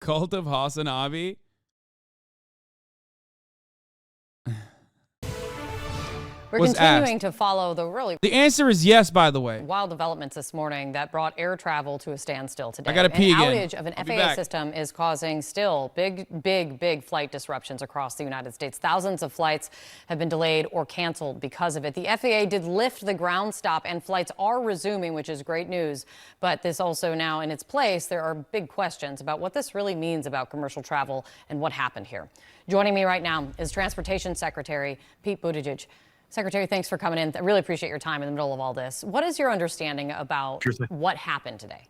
cult of Hasanabi? We're continuing to follow the answer is yes, by the way. Wild developments this morning that brought air travel to a standstill today. I gotta pee again. An outage of an FAA system is causing still big flight disruptions across the United States. Thousands of flights have been delayed or canceled because of it. The FAA did lift the ground stop and flights are resuming, which is great news. But this also now in its place, there are big questions about what this really means about commercial travel and what happened here. Joining me right now is Transportation Secretary Pete Buttigieg. Secretary, thanks for coming in. I really appreciate your time in the middle of all this. What is your understanding about what happened today?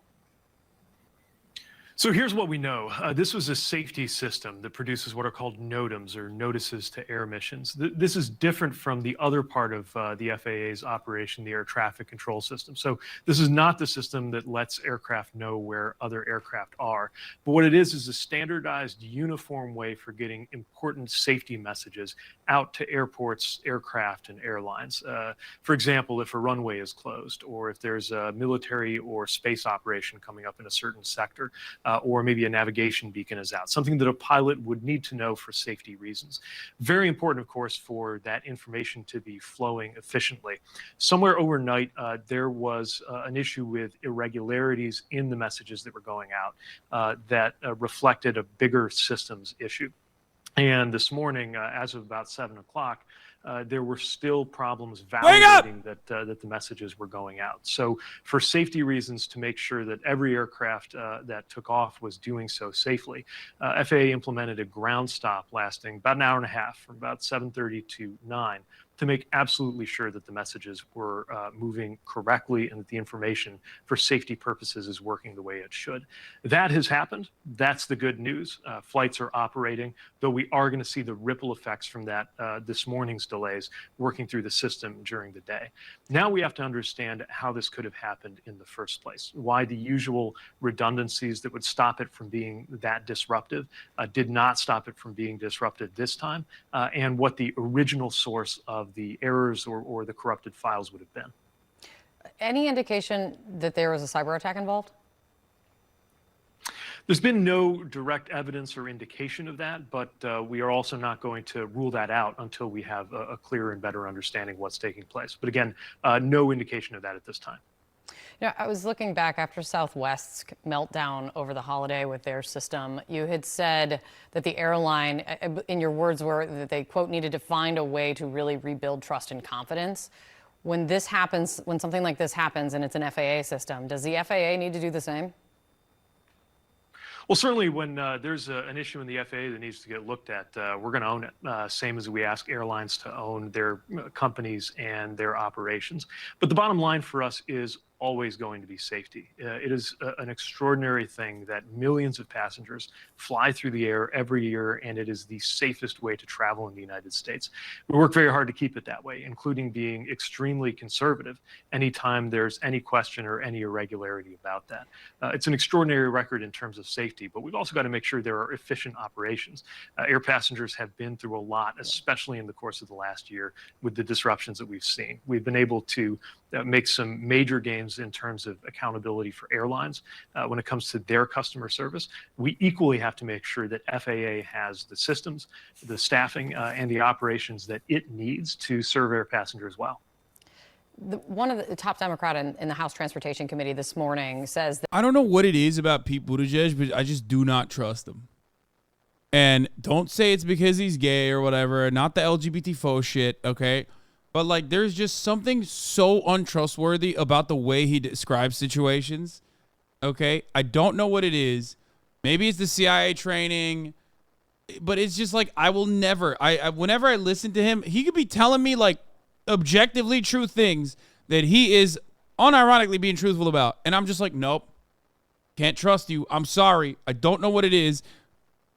So here's what we know. This was a safety system that produces what are called NOTAMs, or notices to air missions. This is different from the other part of the FAA's operation, the air traffic control system. So this is not the system that lets aircraft know where other aircraft are. But what it is a standardized, uniform way for getting important safety messages out to airports, aircraft, and airlines. For example, if a runway is closed, or if there's a military or space operation coming up in a certain sector, or maybe a navigation beacon is out, something that a pilot would need to know for safety reasons. Very important, of course, for that information to be flowing efficiently. Somewhere overnight, there was an issue with irregularities in the messages that were going out that reflected a bigger systems issue. And this morning, as of about 7 o'clock, there were still problems validating that the messages were going out. So for safety reasons, to make sure that every aircraft that took off was doing so safely, FAA implemented a ground stop lasting about an hour and a half, from about 7:30 to 9, to make absolutely sure that the messages were moving correctly and that the information for safety purposes is working the way it should. That has happened. That's the good news. Flights are operating, though we are going to see the ripple effects from that this morning's delays working through the system during the day. Now we have to understand how this could have happened in the first place, why the usual redundancies that would stop it from being that disruptive did not stop it from being disrupted this time, and what the original source of the errors or the corrupted files would have been. Any indication that there was a cyber attack involved? There's been no direct evidence or indication of that, but we are also not going to rule that out until we have a clearer and better understanding of what's taking place. But again, no indication of that at this time. You know, I was looking back after Southwest's meltdown over the holiday with their system. You had said that the airline, in your words, were that they, quote, needed to find a way to really rebuild trust and confidence. When this happens, when something like this happens and it's an FAA system, does the FAA need to do the same? Well, certainly when there's an issue in the FAA that needs to get looked at, we're going to own it, same as we ask airlines to own their companies and their operations. But the bottom line for us is always going to be safety. It is an extraordinary thing that millions of passengers fly through the air every year, and it is the safest way to travel in the United States. We work very hard to keep it that way, including being extremely conservative anytime there's any question or any irregularity about that. It's an extraordinary record in terms of safety, but we've also got to make sure there are efficient operations. Air passengers have been through a lot, especially in the course of the last year with the disruptions that we've seen. We've been able to make some major gains in terms of accountability for airlines when it comes to their customer service. We equally have to make sure that FAA has the systems, the staffing, and the operations that it needs to serve air passengers well. One of the top Democrat in the House Transportation Committee this morning says that— I don't know what it is about Pete Buttigieg, but I just do not trust him. And don't say it's because he's gay or whatever, not the LGBT faux shit, okay? But, like, there's just something so untrustworthy about the way he describes situations, okay? I don't know what it is. Maybe it's the CIA training, but it's just like I will never, whenever I listen to him, he could be telling me, like, objectively true things that he is unironically being truthful about. And I'm just like, nope, can't trust you. I'm sorry. I don't know what it is.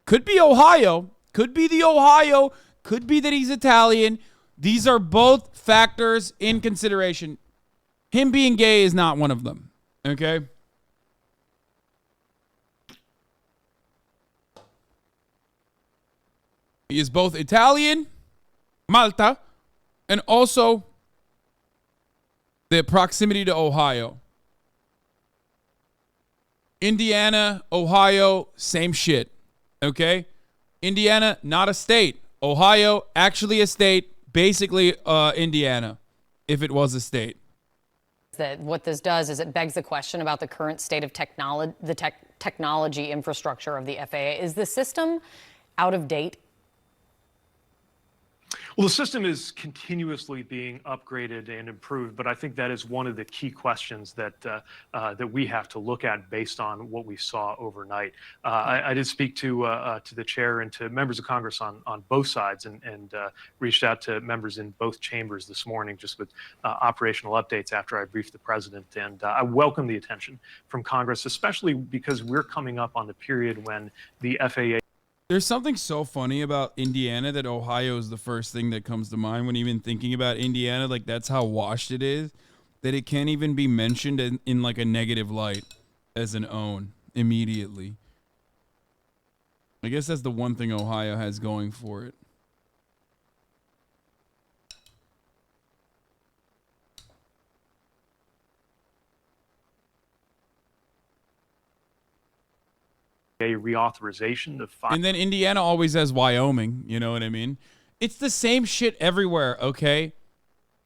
Could be Ohio. Could be the Ohio. Could be that he's Italian. These are both factors in consideration. Him being gay is not one of them, okay? He is both Italian, Malta, and also the proximity to Ohio. Indiana, Ohio, same shit. Okay? Indiana, not a state. Ohio, actually a state. Basically, Indiana, if it was a state. That what this does is it begs the question about the current state of technology, technology infrastructure of the FAA. Is the system out of date? Well, the system is continuously being upgraded and improved, but I think that is one of the key questions that that we have to look at based on what we saw overnight. I did speak to the chair and to members of Congress on both sides, and reached out to members in both chambers this morning just with operational updates after I briefed the president. And I welcome the attention from Congress, especially because we're coming up on the period when the FAA. There's something so funny about Indiana that Ohio is the first thing that comes to mind when even thinking about Indiana. Like, that's how washed it is, that it can't even be mentioned in like a negative light as an own immediately. I guess that's the one thing Ohio has going for it. A reauthorization of and then Indiana always has Wyoming, you know what I mean? It's the same shit everywhere, okay?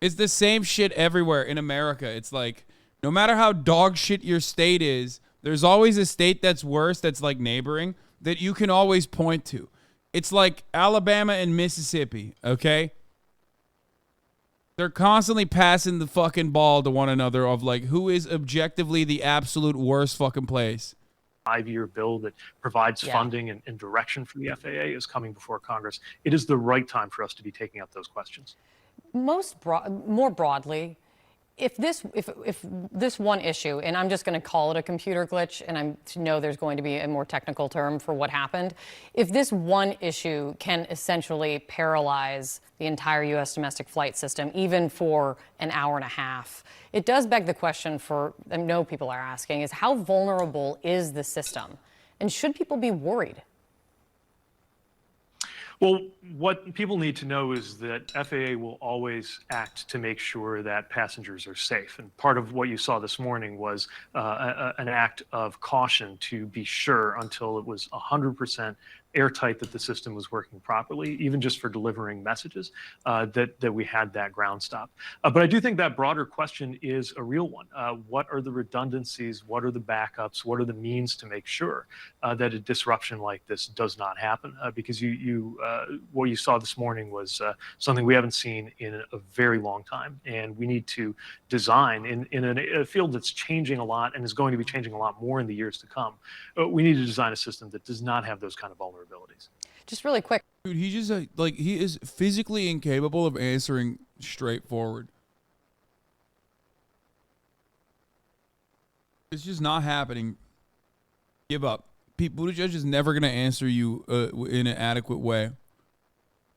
It's the same shit everywhere in America. It's like, no matter how dog shit your state is, there's always a state that's worse, that's like neighboring, that you can always point to. It's like Alabama and Mississippi, okay? They're constantly passing the fucking ball to one another of like, who is objectively the absolute worst fucking place. 5-year bill that provides funding and direction for the FAA is coming before Congress. It is the right time for us to be taking up those questions. More broadly, if this one issue, and I'm just going to call it a computer glitch, and I know there's going to be a more technical term for what happened, if this one issue can essentially paralyze the entire U.S. domestic flight system, even for an hour and a half, it does beg the question I know people are asking, is how vulnerable is the system? And should people be worried? Well, what people need to know is that FAA will always act to make sure that passengers are safe. And part of what you saw this morning was an act of caution to be sure until it was 100% airtight that the system was working properly, even just for delivering messages, that we had that ground stop. But I do think that broader question is a real one. What are the redundancies? What are the backups? What are the means to make sure that a disruption like this does not happen? Because what you saw this morning was something we haven't seen in a very long time. And we need to design in a field that's changing a lot and is going to be changing a lot more in the years to come. We need to design a system that does not have those kind of vulnerabilities. Just really quick. Dude, he just like he is physically incapable of answering straightforward. It's just not happening. Give up. Pete Buttigieg is never gonna answer you in an adequate way.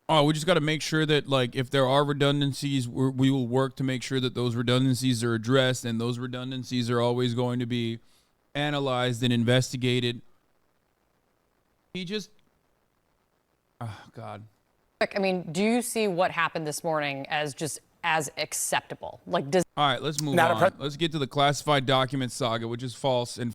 Oh, we just got to make sure that, like, if there are redundancies, we will work to make sure that those redundancies are addressed, and those redundancies are always going to be analyzed and investigated. He just, oh God. I mean, do you see what happened this morning as just as acceptable? Like, all right, let's move on. Let's get to the classified document saga, which is false and